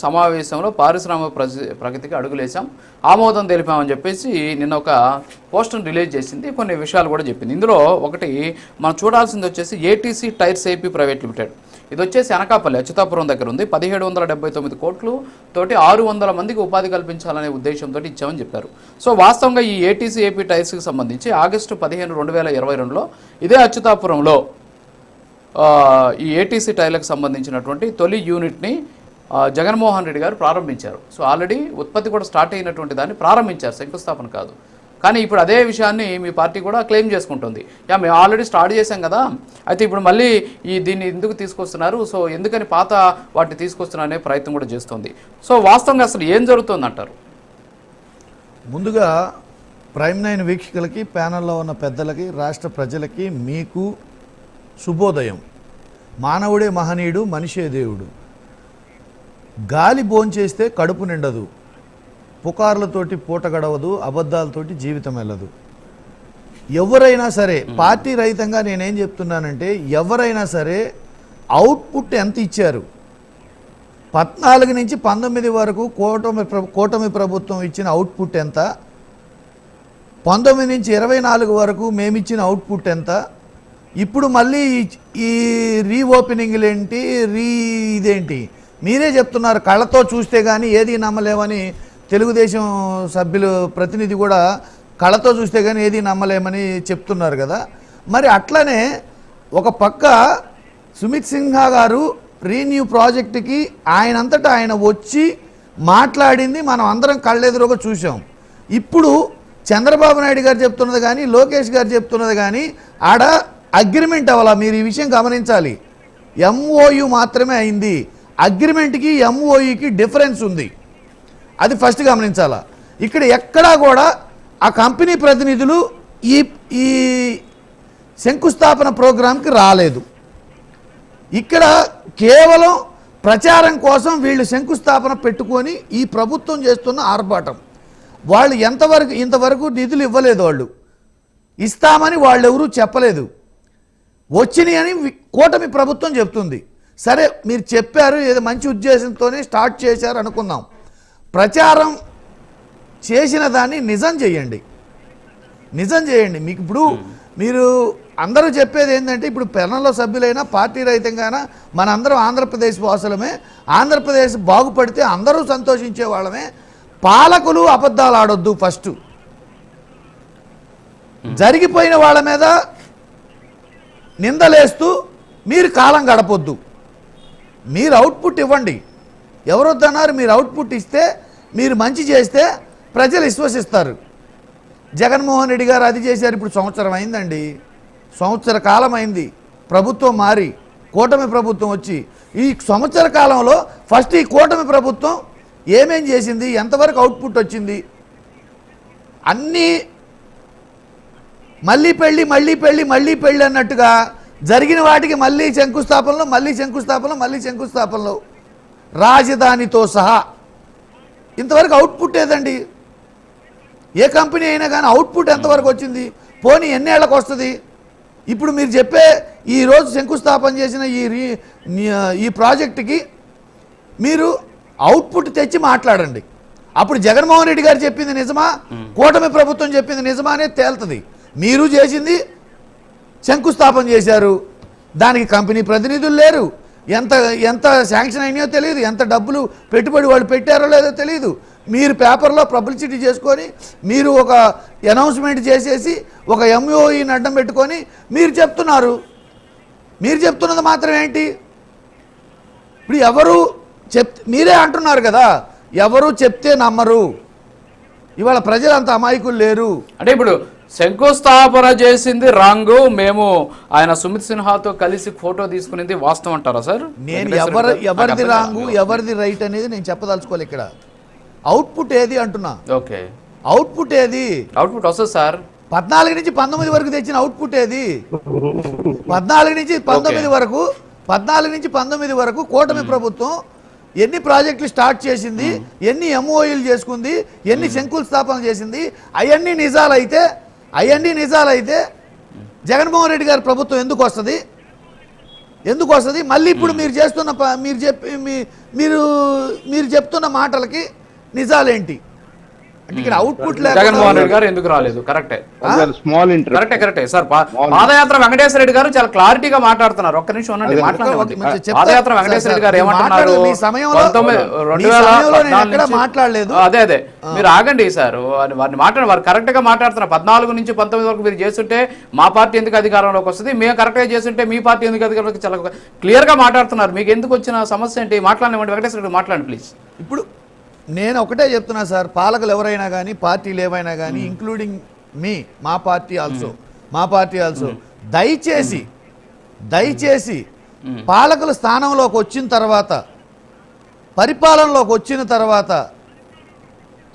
సమావేశంలో పారిశ్రామిక ప్రగతికి అడుగులేసాం, ఆమోదం తెలిపామని చెప్పేసి నిన్న ఒక పోస్టర్ను రిలీజ్ చేసింది. కొన్ని విషయాలు కూడా చెప్పింది. ఇందులో ఒకటి మనం చూడాల్సింది వచ్చేసి ATC tyres AP private limited. ఇది వచ్చేసి అనకాపల్లి అచ్యుతాపురం దగ్గర ఉంది. 1779 కోట్లు తోటి 600 మందికి ఉపాధి కల్పించాలనే ఉద్దేశంతో ఇచ్చామని చెప్పారు. సో వాస్తవంగా ఈ ఏటీసీ ఏపీ టైర్స్కి సంబంధించి ఆగస్టు 15, 2022లో ఇదే అచ్యుతాపురంలో ఈ ఏటీసీ టైర్లకు సంబంధించినటువంటి తొలి యూనిట్ని జగన్మోహన్ రెడ్డి గారు ప్రారంభించారు. సో ఆల్రెడీ ఉత్పత్తి కూడా స్టార్ట్ అయినటువంటి దాన్ని ప్రారంభించారు, శంకుస్థాపన కాదు. కానీ ఇప్పుడు అదే విషయాన్ని మీ పార్టీ కూడా క్లెయిమ్ చేసుకుంటుంది. మేము ఆల్రెడీ స్టార్ట్ చేశాం కదా, అయితే ఇప్పుడు మళ్ళీ దీన్ని ఎందుకు తీసుకొస్తున్నారు, సో ఎందుకని పాత వాటిని తీసుకొస్తున్నారనే ప్రయత్నం కూడా చేస్తుంది. సో వాస్తవంగా అసలు ఏం జరుగుతుంది అంటారు? ముందుగా ప్రైమ్ 9 వీక్షకులకి, ప్యానల్లో ఉన్న పెద్దలకి, రాష్ట్ర ప్రజలకి, మీకు శుభోదయం. మానవుడే మహనీయుడు, మనిషే దేవుడు. గాలి భోంచేస్తే కడుపు నిండదు, పుకార్లతోటి పూట గడవదు, అబద్ధాలతోటి జీవితం వెళ్ళదు. ఎవరైనా సరే పార్టీ రహితంగా నేనేం చెప్తున్నానంటే, ఎవరైనా సరే అవుట్పుట్ ఎంత ఇచ్చారు, 14 నుంచి 19 వరకు కూటమి ప్రభుత్వం ఇచ్చిన అవుట్పుట్ ఎంత, 19 నుంచి 24 వరకు మేమిచ్చిన అవుట్పుట్ ఎంత, ఇప్పుడు మళ్ళీ ఈ రీఓపెనింగ్లు ఏంటి, ఇదేంటి మీరే చెప్తున్నారు. కళ్ళతో చూస్తే కానీ ఏది నమ్మలేమని తెలుగుదేశం సభ్యులు ప్రతినిధి కూడా కళ్ళతో చూస్తే కానీ ఏది నమ్మలేమని చెప్తున్నారు కదా. మరి అట్లనే ఒక పక్క సుమిత్ సిన్హా గారు రీన్యూ ప్రాజెక్టుకి ఆయనంతటా ఆయన వచ్చి మాట్లాడింది మనం అందరం కళ్ళెదురుగా చూసాం. ఇప్పుడు చంద్రబాబు నాయుడు గారు చెప్తున్నది కానీ, లోకేష్ గారు చెప్తున్నది కానీ ఆడ అగ్రిమెంట్ అవ్వాలా. మీరు ఈ విషయం గమనించాలి. ఎంఓయు మాత్రమే అయింది. అగ్రిమెంట్కి ఎంఓఈకి డిఫరెన్స్ ఉంది, అది ఫస్ట్ గమనించాలా. ఇక్కడ ఎక్కడా కూడా ఆ కంపెనీ ప్రతినిధులు ఈ శంకుస్థాపన ప్రోగ్రాంకి రాలేదు. ఇక్కడ కేవలం ప్రచారం కోసం వీళ్ళు శంకుస్థాపన పెట్టుకొని ఈ ప్రభుత్వం చేస్తున్న ఆర్భాటం. వాళ్ళు ఇంతవరకు నిధులు ఇవ్వలేదు, వాళ్ళు ఇస్తామని వాళ్ళు ఎవరూ చెప్పలేదు, వచ్చినాయి అని కూటమి ప్రభుత్వం చెప్తుంది. సరే మీరు చెప్పారు, ఏదో మంచి ఉద్దేశంతోనే స్టార్ట్ చేశారు అనుకుందాం. ప్రచారం చేసిన దాన్ని నిజం చేయండి. మీకు ఇప్పుడు మీరు అందరూ చెప్పేది ఏంటంటే, ఇప్పుడు పెనంలో సభ్యులైనా పార్టీ రహితంగానా మనందరం ఆంధ్రప్రదేశ్ వాసులమే, ఆంధ్రప్రదేశ్ బాగుపడితే అందరూ సంతోషించే వాళ్ళమే. పాలకులు అబద్ధాలు ఆడొద్దు. ఫస్ట్ జరిగిపోయిన వాళ్ళ మీద నిందలేస్తూ మీరు కాలం గడపొద్దు. మీరు అవుట్పుట్ ఇవ్వండి. ఎవరొద్దన్నారు? మీరు అవుట్పుట్ ఇస్తే, మీరు మంచి చేస్తే ప్రజలు విశ్వసిస్తారు. జగన్మోహన్ రెడ్డి గారు అది చేశారు. ఇప్పుడు సంవత్సరం అయిందండి, సంవత్సర కాలం అయింది ప్రభుత్వం మారి, కూటమి ప్రభుత్వం వచ్చి. ఈ సంవత్సర కాలంలో ఫస్ట్ ఈ కూటమి ప్రభుత్వం ఏమేం చేసింది, ఎంతవరకు అవుట్పుట్ వచ్చింది, అన్నీ మళ్ళీ పెళ్ళి అన్నట్టుగా జరిగిన వాటికి మళ్ళీ శంకుస్థాపనలో రాజధానితో సహా ఇంతవరకు అవుట్పుట్ ఏదండి? ఏ కంపెనీ అయినా కానీ అవుట్పుట్ ఎంతవరకు వచ్చింది? పోనీ ఎన్నేళ్లకు వస్తుంది? ఇప్పుడు మీరు చెప్పే ఈరోజు శంకుస్థాపన చేసిన ఈ ప్రాజెక్టుకి మీరు అవుట్పుట్ తెచ్చి మాట్లాడండి. అప్పుడు జగన్మోహన్ రెడ్డి గారు చెప్పింది నిజమా, కూటమి ప్రభుత్వం చెప్పింది నిజమా అనేది తేలుతుంది. మీరు చేసింది శంకుస్థాపన చేశారు, దానికి కంపెనీ ప్రతినిధులు లేరు, ఎంత శాంక్షన్ అయినాయో తెలియదు, ఎంత డబ్బులు పెట్టుబడి వాళ్ళు పెట్టారో లేదో తెలియదు. మీరు పేపర్లో పబ్లిసిటీ చేసుకొని, మీరు ఒక అనౌన్స్మెంట్ చేసేసి, ఒక ఎంఓఈని అడ్డం పెట్టుకొని మీరు చెప్తున్నారు. మీరు చెప్తున్నది మాత్రం ఏంటి? ఇప్పుడు మీరే అంటున్నారు కదా, ఎవరు చెప్తే నమ్మరు. ఇవాళ ప్రజలు అంత అమాయకులు లేరు. అంటే ఇప్పుడు శంకుస్థాపన చేసింది రాంగు, మేము ఆయన సుమిత్ సిన్హాతో కలిసి ఫోటో తీసుకునేది వాస్తవం అంటారా సార్? నేను ఎవరిది రాంగు ఎవరిది రైట్ అనేది నేను చెప్పదలుచుకోవాలి. ఇక్కడ అవుట్పుట్ ఏది అంటున్నా. ఓకే, అవుట్పుట్ ఏది? అవుట్పుట్ వస్తుంది సార్. 14 నుంచి 19 వరకు తెచ్చిన అవుట్పుట్ ఏది? 14 నుంచి 19 వరకు కూటమి ప్రభుత్వం ఎన్ని ప్రాజెక్టులు స్టార్ట్ చేసింది, ఎన్ని ఎంఓఈలు చేసుకుంది, ఎన్ని శంకుస్థాపన చేసింది, అవన్నీ నిజాలైతే జగన్మోహన్ రెడ్డి గారి ప్రభుత్వం ఎందుకు వస్తుంది? ఎందుకు వస్తుంది? మళ్ళీ ఇప్పుడు మీరు చేస్తున్న మీరు చెప్తున్న మాటలకి నిజాలేంటి అంటే ఇక్కడ అవుట్పుట్ జగన్మోహన్ రెడ్డి గారు ఎందుకు రాలేదు? కరెక్టే స్మాల్ కరెక్టే సార్. పాదయాత్ర వెంకటేశ్వర రెడ్డి గారు చాలా క్లారిటీగా మాట్లాడుతున్నారు. ఒక్క నిమిషం ఉండండి, మాట్లాడండి. పాదయాత్ర వెంకటేశ్వర రెడ్డి గారు ఏమంటున్నారు? 2014 మాట్లాడలేదు. అదే మీరు ఆగండి సార్, వారిని మాట్లాడండి. వారు కరెక్ట్ గా మాట్లాడుతున్నారు. 14 నుంచి 19 వరకు మీరు చేస్తుంటే మా పార్టీ ఎందుకు అధికారంలోకి వస్తుంది, మేము కరెక్ట్ గా చేస్తుంటే మీ పార్టీ ఎందుకు అధికారంలోకి, చాలా క్లియర్ గా మాట్లాడుతున్నారు. మీకు ఎందుకు వచ్చిన సమస్య ఏంటి? మాట్లాడండి వెంకటేశ్వర రెడ్డి, మాట్లాడండి ప్లీజ్. ఇప్పుడు నేను ఒకటే చెప్తున్నా సార్, పాలకులు ఎవరైనా కానీ, పార్టీలు ఏవైనా కానీ, ఇంక్లూడింగ్ మా పార్టీ ఆల్సో దయచేసి పాలకుల స్థానంలోకి వచ్చిన తర్వాత, పరిపాలనలోకి వచ్చిన తర్వాత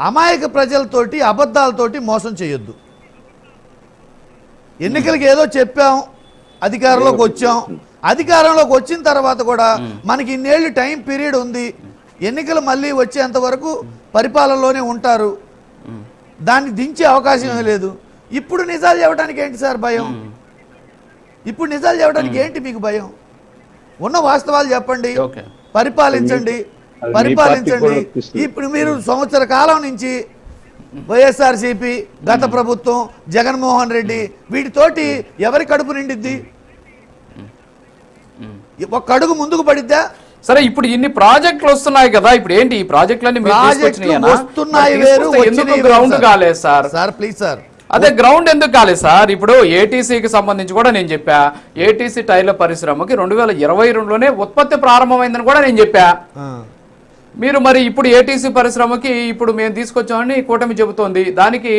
అమాయక ప్రజలతోటి అబద్ధాలతోటి మోసం చేయొద్దు. ఎన్నికలకి ఏదో చెప్పాం, అధికారంలోకి వచ్చిన తర్వాత కూడా మనకి ఇన్నేళ్ళు టైం పీరియడ్ ఉంది, ఎన్నికలు మళ్ళీ వచ్చేంత వరకు పరిపాలనలోనే ఉంటారు, దాన్ని దించే అవకాశం లేదు. ఇప్పుడు నిజాలు చెప్పడానికి ఏంటి సార్ భయం? ఇప్పుడు నిజాలు చెప్పడానికి ఏంటి మీకు భయం? ఉన్న వాస్తవాలు చెప్పండి, పరిపాలించండి. ఇప్పుడు మీరు సంవత్సర కాలం నుంచి వైఎస్ఆర్సీపీ, గత ప్రభుత్వం, జగన్మోహన్ రెడ్డి, వీటితోటి ఎవరి కడుపు నిండిద్ది? ఒక అడుగు ముందుకు పడిద్దా? సరే, ఇప్పుడు ఇన్ని ప్రాజెక్టులు వస్తున్నాయి కదా, ఇప్పుడు ఏంటి ఈ ప్రాజెక్టులన్నీ గ్రౌండ్ కాలేదు సార్? ప్లీజ్ సార్, అదే గ్రౌండ్ ఎందుకు కాలేదు సార్? ఇప్పుడు ఏటీసీకి సంబంధించి కూడా నేను చెప్పా, ఏటీసీ టైర్ల పరిశ్రమకి 2022లోనే ఉత్పత్తి ప్రారంభమైందని కూడా నేను చెప్పా. మీరు మరి ఇప్పుడు ఏటీసీ పరిశ్రమకి ఇప్పుడు మేము తీసుకొచ్చామని కూటమి చెబుతోంది, దానికి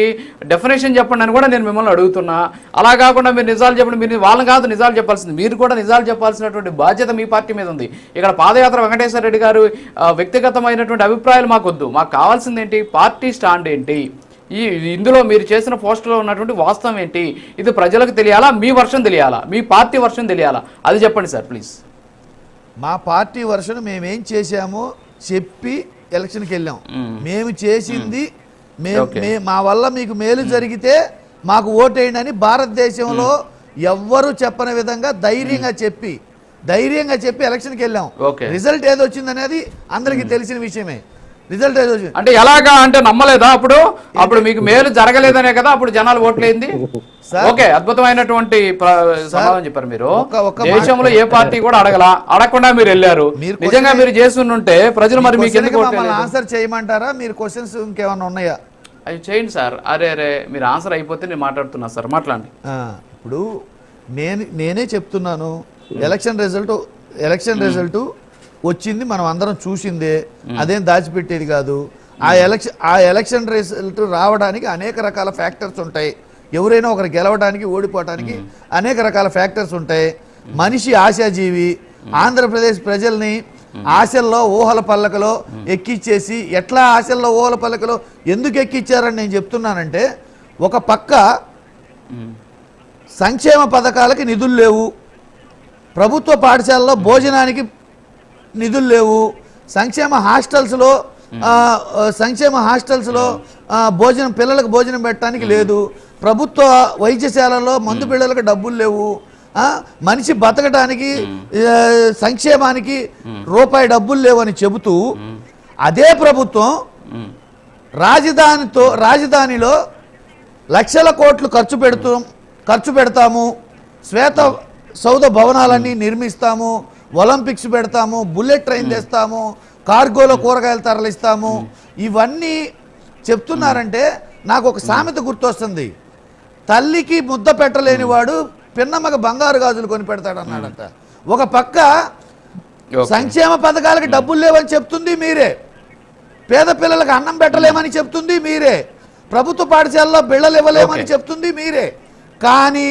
డెఫినేషన్ చెప్పండి అని కూడా నేను మిమ్మల్ని అడుగుతున్నా. అలా కాకుండా మీరు నిజాలు చెప్పండి, మీరు వాళ్ళని కాదు నిజాలు చెప్పాల్సింది, మీరు కూడా నిజాలు చెప్పాల్సినటువంటి బాధ్యత మీ పార్టీ మీద ఉంది. ఇక్కడ పాదయాత్ర వెంకటేశ్వర రెడ్డి గారు వ్యక్తిగతమైనటువంటి అభిప్రాయాలు మాకొద్దు, మాకు కావాల్సింది ఏంటి? పార్టీ స్టాండ్ ఏంటి? ఇందులో మీరు చేసిన పోస్టులో ఉన్నటువంటి వాస్తవం ఏంటి? ఇది ప్రజలకు తెలియాలా, మీ వర్షన్ తెలియాలా, మీ పార్టీ వర్షన్ తెలియాలా? అది చెప్పండి సార్ ప్లీజ్. మా పార్టీ వర్షన్ మేమేం చేశామో చెప్పి ఎలక్షన్కి వెళ్ళాం. మేము చేసింది, మా వల్ల మీకు మేలు జరిగితే మాకు ఓటేయండి అని భారతదేశంలో ఎవ్వరూ చెప్పని విధంగా ధైర్యంగా చెప్పి ఎలక్షన్కి వెళ్ళాం. రిజల్ట్ ఏదో వచ్చింది అనేది అందరికీ తెలిసిన విషయమే. రిజల్ట్ ఏదో వచ్చింది అంటే ఎలాగా అంటే నమ్మలేదా? అప్పుడు మీకు మేలు జరగలేదనే కదా అప్పుడు జనాలు ఓట్లేంది. ఓకే, అద్భుతమైనటువంటి సమాధానం చెప్పారు మీరు. దేశంలో ఏ పార్టీ కూడా అడగకుండా మీరు వెళ్ళారు. నిజంగా మీరు చేస్తుంటే ప్రజలు మరి మీకు ఎందుకు ఆన్సర్ చేయమంటారా? మీరు క్వశ్చన్స్ ఇంకేమైనా ఉన్నాయా? అవి చేయండి సార్. అరే మీరు ఆన్సర్ అయిపోతే నేను మాట్లాడుతున్నా సార్, మాట్లాడండి. ఇప్పుడు నేనే చెప్తున్నాను, ఎలక్షన్ రిజల్ట్ వచ్చింది, మనం అందరం చూసిందే, అదేం దాచిపెట్టేది కాదు. ఆ ఎలక్షన్ రిజల్ట్ రావడానికి అనేక రకాల ఫ్యాక్టర్స్ ఉంటాయి. ఎవరైనా ఒకరు గెలవడానికి, ఓడిపోవడానికి అనేక రకాల ఫ్యాక్టర్స్ ఉంటాయి. మనిషి ఆశాజీవి. ఆంధ్రప్రదేశ్ ప్రజల్ని ఆశల్లో, ఊహల పల్లకలో ఎక్కిచ్చేసి, ఎట్లా ఆశల్లో ఊహల పల్లకలో ఎందుకు ఎక్కిచ్చారని నేను చెప్తున్నానంటే, ఒక పక్క సంక్షేమ పథకాలకి నిధులు లేవు, ప్రభుత్వ పాఠశాలలో భోజనానికి నిధులు లేవు, సంక్షేమ హాస్టల్స్లో భోజనం, పిల్లలకు భోజనం పెట్టడానికి లేదు, ప్రభుత్వ వైద్యశాలలో మందు పిల్లలకు డబ్బులు లేవు, మనిషి బతకడానికి సంక్షేమానికి రూపాయి డబ్బులు లేవని చెబుతూ, అదే ప్రభుత్వం రాజధానిలో లక్షల కోట్లు ఖర్చు పెడతాము, శ్వేత సౌధ భవనాలన్నీ నిర్మిస్తాము, ఒలింపిక్స్ పెడతాము, బుల్లెట్ ట్రైన్ తెస్తాము, కార్గోలో కూరగాయలు తరలిస్తాము, ఇవన్నీ చెప్తున్నారంటే నాకు ఒక సామెత గుర్తొస్తుంది. తల్లికి ముద్ద పెట్టలేని వాడు పిన్నమ్మకి బంగారు గాజులు కొని పెడతాడు అన్నాడట. ఒక పక్క సంక్షేమ పథకాలకి డబ్బులు లేవని చెప్తుంది మీరే, పేద పిల్లలకు అన్నం పెట్టలేమని చెప్తుంది మీరే, ప్రభుత్వ పాఠశాలలో బిళ్ళలు ఇవ్వలేమని చెప్తుంది మీరే, కానీ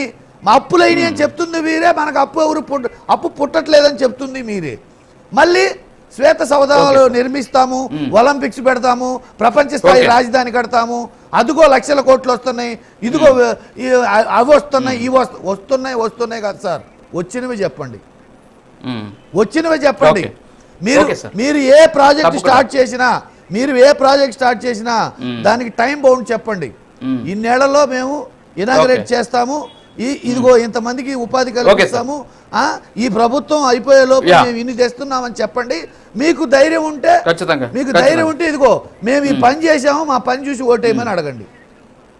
అప్పులైన అని చెప్తుంది మీరే, మనకు అప్పు పుట్టట్లేదని చెప్తుంది మీరే. మళ్ళీ శ్వేత సౌధాలు నిర్మిస్తాము, ఒలింపిక్స్ పెడతాము, ప్రపంచ స్థాయి రాజధాని కడతాము, అదిగో లక్షల కోట్లు వస్తున్నాయి, ఇదిగో అవి వస్తున్నాయి, ఇవి వస్తున్నాయి కాదు సార్, వచ్చినవి చెప్పండి. మీరు ఏ ప్రాజెక్ట్ స్టార్ట్ చేసినా దానికి టైం బౌండ్ చెప్పండి. ఇన్నేళ్లలో మేము ఇనాగరేట్ చేస్తాము, ఇదిగో ఇంతమందికి ఉపాధి కల్పిస్తాము, ఈ ప్రభుత్వం అయిపోయే లోపు మేము ఇన్ని తెస్తున్నామని చెప్పండి. మీకు ధైర్యం ఉంటే, మీకు ధైర్యం ఉంటే ఇదిగో మేము ఈ పని చేసాము, మా పని చూసి ఓటేయమని అడగండి.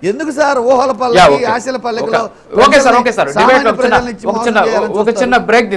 ఎందుకు సార్ ఊహల పల్లకి, ఆశల పల్లకిలో ఓకే సార్, ఒక చిన్న బ్రేక్